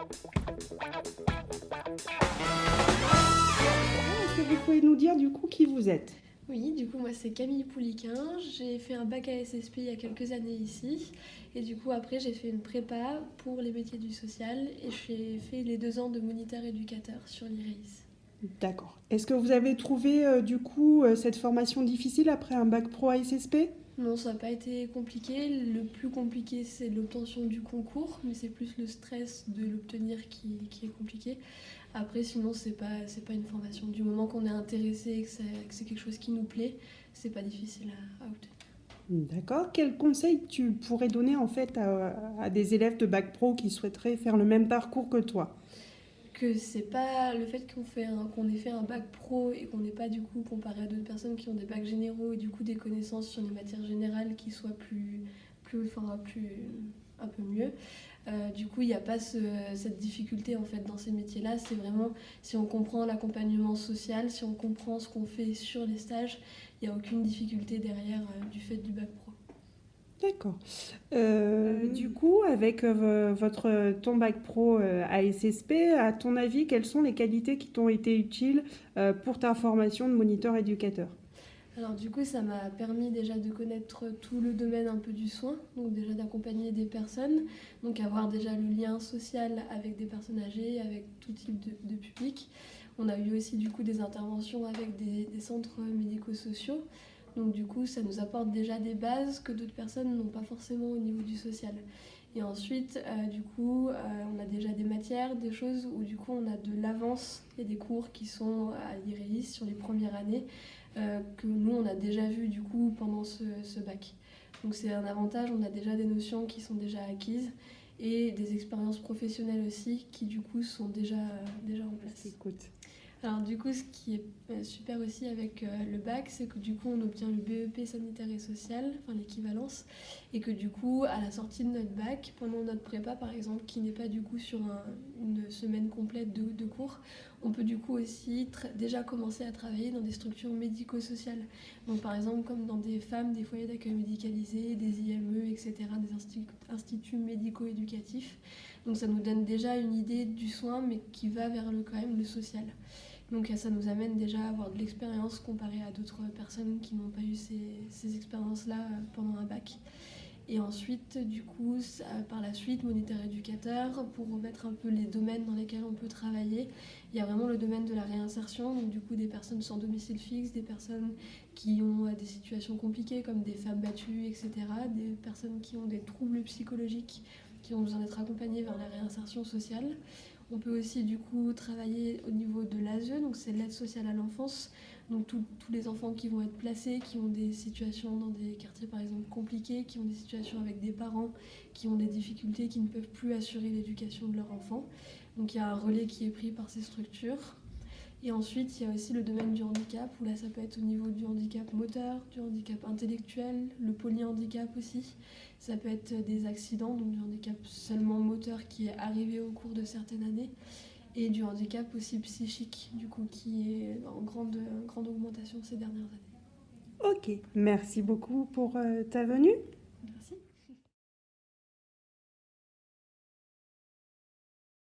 Est-ce que vous pouvez nous dire du coup qui vous êtes? Oui, du coup, moi c'est Camille Pouliquin. J'ai fait un bac à SSP il y a quelques années ici. Et du coup, après, j'ai fait une prépa pour les métiers du social et j'ai fait les 2 ans de moniteur éducateur sur l'IREIS. D'accord. Est-ce que vous avez trouvé du coup cette formation difficile après un bac pro à SSP? Non, ça n'a pas été compliqué. Le plus compliqué, c'est l'obtention du concours, mais c'est plus le stress de l'obtenir qui est compliqué. Après, sinon, c'est pas une formation. Du moment qu'on est intéressé et que c'est quelque chose qui nous plaît, c'est pas difficile à obtenir. D'accord. Quel conseil tu pourrais donner en fait à des élèves de bac pro qui souhaiteraient faire le même parcours que toi? Que c'est pas le fait qu'on ait fait un bac pro et qu'on n'ait pas du coup comparé à d'autres personnes qui ont des bacs généraux et du coup des connaissances sur les matières générales qui soient plus un peu mieux. Du coup, il n'y a pas cette difficulté en fait dans ces métiers-là. C'est vraiment si on comprend l'accompagnement social, si on comprend ce qu'on fait sur les stages, il n'y a aucune difficulté derrière du fait du bac pro. D'accord. Du coup, avec ton bac pro à SSP, à ton avis, quelles sont les qualités qui t'ont été utiles pour ta formation de moniteur éducateur? Alors du coup, ça m'a permis déjà de connaître tout le domaine un peu du soin, donc déjà d'accompagner des personnes, donc avoir déjà le lien social avec des personnes âgées, avec tout type de public. On a eu aussi du coup des interventions avec des centres médico-sociaux, donc du coup ça nous apporte déjà des bases que d'autres personnes n'ont pas forcément au niveau du social. Et ensuite, du coup, on a déjà des matières, des choses où du coup on a de l'avance. Il y a des cours qui sont à l'IREIS sur les premières années que nous on a déjà vu du coup pendant ce bac. Donc c'est un avantage, on a déjà des notions qui sont déjà acquises et des expériences professionnelles aussi qui du coup sont déjà en place. Écoute. Alors du coup, ce qui est super aussi avec le bac, c'est que du coup, on obtient le BEP sanitaire et social, enfin l'équivalence, et que du coup, à la sortie de notre bac, pendant notre prépa par exemple, qui n'est pas du coup sur une semaine complète de cours, on peut du coup aussi déjà commencer à travailler dans des structures médico-sociales. Donc par exemple, comme dans des femmes, des foyers d'accueil médicalisés, des IME, etc., des instituts médico-éducatifs. Donc ça nous donne déjà une idée du soin, mais qui va vers quand même le social. Donc ça nous amène déjà à avoir de l'expérience comparé à d'autres personnes qui n'ont pas eu ces expériences-là pendant un bac. Et ensuite, du coup, par la suite, moniteur éducateur, pour remettre un peu les domaines dans lesquels on peut travailler, il y a vraiment le domaine de la réinsertion, donc du coup des personnes sans domicile fixe, des personnes qui ont des situations compliquées comme des femmes battues, etc., des personnes qui ont des troubles psychologiques, qui ont besoin d'être accompagnées vers la réinsertion sociale. On peut aussi du coup travailler au niveau de l'ASE, donc c'est l'aide sociale à l'enfance. Donc tous les enfants qui vont être placés, qui ont des situations dans des quartiers par exemple compliqués, qui ont des situations avec des parents qui ont des difficultés, qui ne peuvent plus assurer l'éducation de leur enfant. Donc il y a un relais qui est pris par ces structures. Et ensuite, il y a aussi le domaine du handicap, où là, ça peut être au niveau du handicap moteur, du handicap intellectuel, le polyhandicap aussi. Ça peut être des accidents, donc du handicap seulement moteur qui est arrivé au cours de certaines années, et du handicap aussi psychique, du coup, qui est en grande augmentation ces dernières années. Ok, merci beaucoup pour ta venue. Merci.